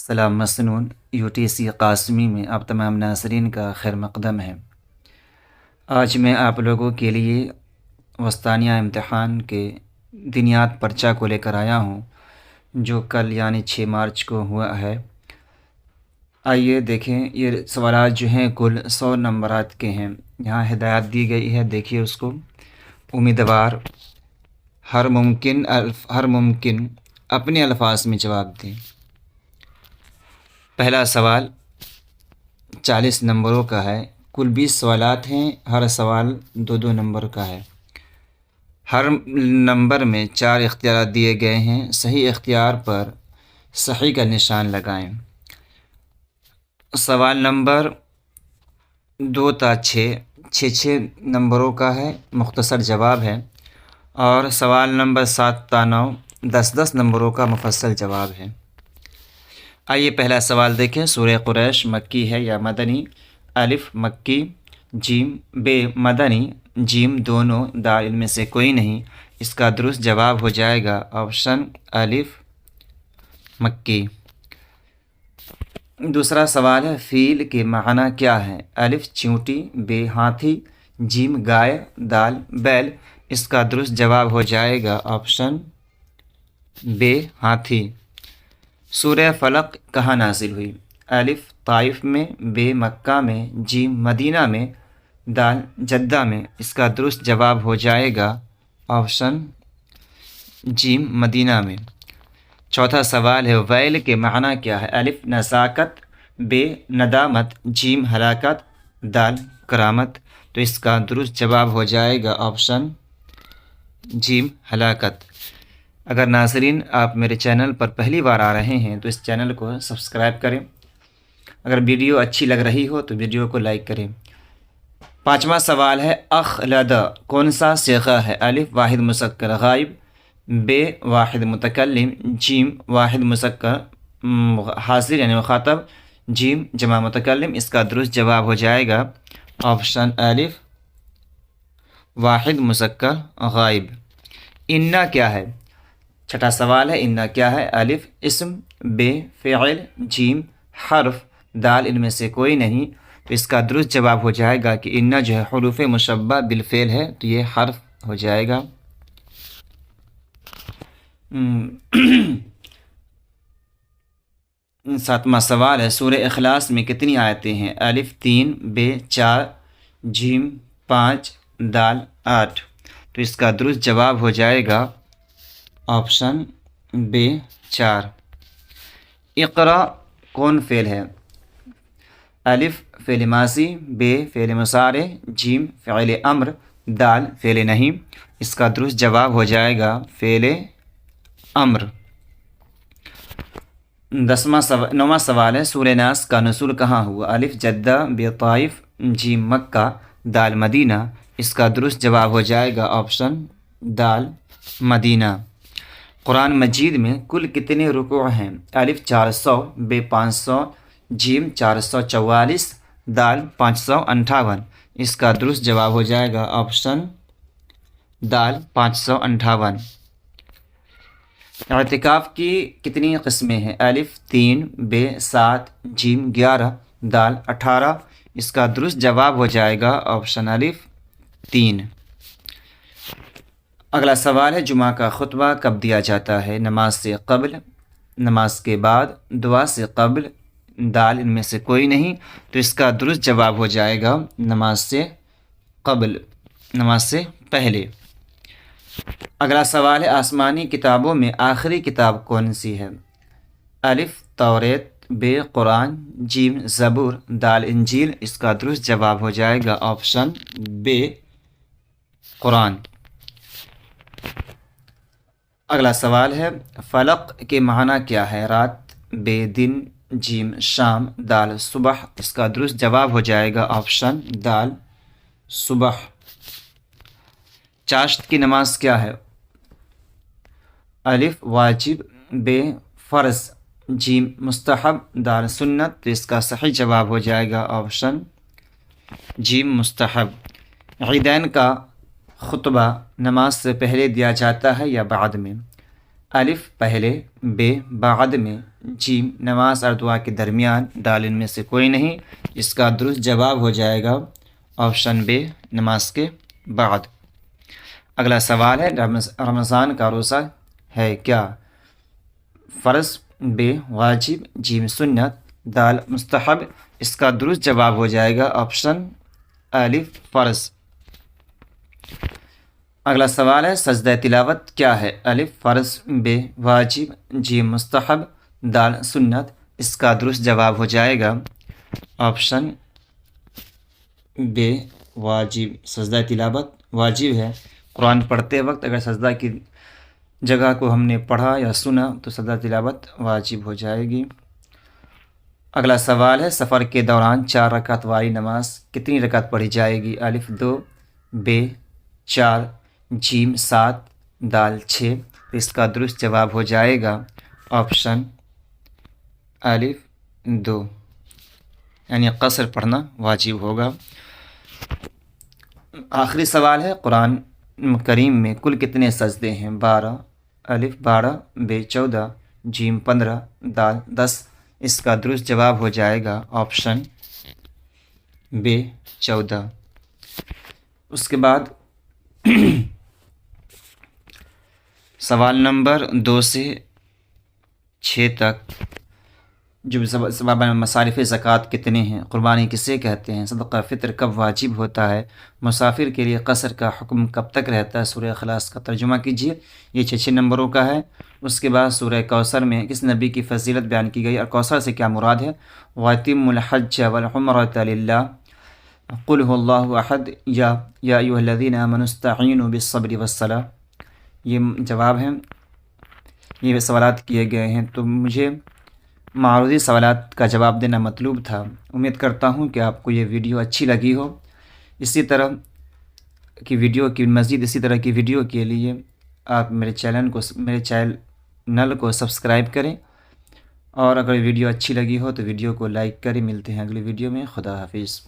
سلام مسنون UTC قاسمی میں آپ تمام ناظرین کا خیر مقدم ہے۔ آج میں آپ لوگوں کے لیے وسطانیہ امتحان کے دنیات پرچہ کو لے کر آیا ہوں جو کل یعنی 6 مارچ کو ہوا ہے۔ آئیے دیکھیں، یہ سوالات جو ہیں کل 100 نمبرات کے ہیں۔ یہاں ہدایات دی گئی ہے، دیکھیے اس کو۔ امیدوار ہر ممکن اپنے الفاظ میں جواب دیں۔ پہلا سوال 40 نمبروں کا ہے۔ کل 20 سوالات ہیں، ہر سوال 2 نمبر کا ہے۔ ہر نمبر میں 4 اختیارات دیے گئے ہیں، صحیح اختیار پر صحیح کا نشان لگائیں۔ سوال نمبر 2 تا 6 نمبروں کا ہے، مختصر جواب ہے، اور سوال نمبر 7 تا 9 10 نمبروں کا مفصل جواب ہے۔ آئیے پہلا سوال دیکھیں۔ سورہ قریش مکی ہے یا مدنی؟ الف مکی، جیم بے مدنی، جیم دونوں، دال ان میں سے کوئی نہیں۔ اس کا درست جواب ہو جائے گا آپشن الف مکی۔ دوسرا سوال ہے، فیل کے معنی کیا ہے؟ الف چیونٹی، بے ہاتھی، جیم گائے، دال بیل۔ اس کا درست جواب ہو جائے گا آپشن بے ہاتھی۔ سورہ فلق کہاں نازل ہوئی؟ الف طائف میں، بے مکہ میں، جیم مدینہ میں، دال جدہ میں۔ اس کا درست جواب ہو جائے گا آپشن جیم مدینہ میں۔ چوتھا سوال ہے، ویل کے معنی کیا ہے؟ الف نزاکت، بے ندامت، جیم ہلاکت، دال کرامت۔ تو اس کا درست جواب ہو جائے گا آپشن جیم ہلاکت۔ اگر ناظرین آپ میرے چینل پر پہلی بار آ رہے ہیں تو اس چینل کو سبسکرائب کریں۔ اگر ویڈیو اچھی لگ رہی ہو تو ویڈیو کو لائک کریں۔ پانچواں سوال ہے، اخلد کون سا صیغہ ہے؟ الف واحد مذکر غائب، بے واحد متکلم، جیم واحد مذکر حاضر یعنی مخاطب، جیم جمع متکلم۔ اس کا درست جواب ہو جائے گا آپشن الف واحد مذکر غائب۔ انا کیا ہے؟ چھٹا سوال ہے، انا کیا ہے؟ الف اسم، بے فعل، جیم حرف، دال ان میں سے کوئی نہیں۔ تو اس کا درست جواب ہو جائے گا کہ انا جو ہے حروف مشبہ بالفعل ہے، تو یہ حرف ہو جائے گا۔ ساتواں سوال ہے، سورہ اخلاص میں کتنی آیتیں ہیں؟ الف 3، بے 4، جیم 5، دال 8۔ تو اس کا درست جواب ہو جائے گا آپشن بے 4۔ اقرا کون فعل ہے؟ الف فعل ماضی، بے فعل مضارع، جیم فعل امر، دال فعل نہیں۔ اس کا درست جواب ہو جائے گا فعل امر۔ نواں سوال ہے، سورہ ناس کا نزول کہاں ہوا؟ الف جدہ، بے طائف، جیم مکہ، دال مدینہ۔ اس کا درست جواب ہو جائے گا آپشن دال مدینہ۔ قرآن مجید میں کل کتنے رکوع ہیں؟ الف 400، بے 500، جیم 444، دال 558۔ اس کا درست جواب ہو جائے گا آپشن دال 558۔ اعتکاف کی کتنی قسمیں ہیں؟ الف 3، بے 7، جیم 11، دال 18۔ اس کا درست جواب ہو جائے گا آپشن الف 3۔ اگلا سوال ہے، جمعہ کا خطبہ کب دیا جاتا ہے؟ نماز سے قبل، نماز کے بعد، دعا سے قبل، دال ان میں سے کوئی نہیں۔ تو اس کا درست جواب ہو جائے گا نماز سے قبل، نماز سے پہلے۔ اگلا سوال ہے، آسمانی کتابوں میں آخری کتاب کون سی ہے؟ الف توریت، بے قرآن، جیم زبور، دال انجیل۔ اس کا درست جواب ہو جائے گا آپشن بے قرآن۔ اگلا سوال ہے، فلق کے معنی کیا ہے؟ رات، بے دن، جیم شام، دال صبح۔ اس کا درست جواب ہو جائے گا آپشن دال صبح۔ چاشت کی نماز کیا ہے؟ الف واجب، بے فرض، جیم مستحب، دال سنت۔ تو اس کا صحیح جواب ہو جائے گا آپشن جیم مستحب۔ عیدین کا خطبہ نماز سے پہلے دیا جاتا ہے یا بعد میں؟ الف پہلے، بے بعد میں، جیم نماز اور دعا کے درمیان، دال ان میں سے کوئی نہیں۔ اس کا درست جواب ہو جائے گا آپشن بے، نماز کے بعد۔ اگلا سوال ہے رمضان کا روزہ ہے کیا؟ فرض، بے واجب، جیم سنت، دال مستحب۔ اس کا درست جواب ہو جائے گا آپشن الف فرض۔ اگلا سوال ہے سجدہ تلاوت کیا ہے؟ الف فرض، بے واجب، جیم مستحب، دال سنت۔ اس کا درست جواب ہو جائے گا آپشن بے واجب۔ سجدہ تلاوت واجب ہے۔ قرآن پڑھتے وقت اگر سجدہ کی جگہ کو ہم نے پڑھا یا سنا تو سجدہ تلاوت واجب ہو جائے گی۔ اگلا سوال ہے سفر کے دوران 4 رکعت والی نماز کتنی رکعت پڑھی جائے گی؟ الف 2، بے 4، جیم 7، دال 6۔ اس کا درست جواب ہو جائے گا آپشن الف 2، یعنی قصر پڑھنا واجب ہوگا۔ آخری سوال ہے قرآن کریم میں کل کتنے سجدے ہیں؟ 12، الف 12، بے 14، جیم 15، دال 10۔ اس کا درست جواب ہو جائے گا آپشن بے 14۔ اس کے بعد سوال نمبر 2 سے 6 تک جو مصارف زکوٰۃ کتنے ہیں؟ قربانی کسے کہتے ہیں؟ صدقہ فطر کب واجب ہوتا ہے؟ مسافر کے لیے قصر کا حکم کب تک رہتا ہے؟ سورہ اخلاص کا ترجمہ کیجیے۔ یہ 6 نمبروں کا ہے۔ اس کے بعد سورہ کوثر میں کس نبی کی فضیلت بیان کی گئی اور کوثر سے کیا مراد ہے؟ وَأَتِمُّوا الْحَجَّ وَالْعُمْرَةَ لِلَّهِ قُلْ هُوَ اللَّهُ أَحَدٌ يَا أَيُّهَا الَّذِينَ آمَنُوا اسْتَعِينُوا بِالصَّبْرِ وَالصَّلَاةِ۔ یہ جواب ہیں، یہ سوالات کیے گئے ہیں، تو مجھے معروضی سوالات کا جواب دینا مطلوب تھا۔ امید کرتا ہوں کہ آپ کو یہ ویڈیو اچھی لگی ہو۔ اسی طرح کی ویڈیو کے لیے آپ میرے چینل کو سبسکرائب کریں، اور اگر ویڈیو اچھی لگی ہو تو ویڈیو کو لائک کریں۔ ملتے ہیں اگلی ویڈیو میں۔ خدا حافظ۔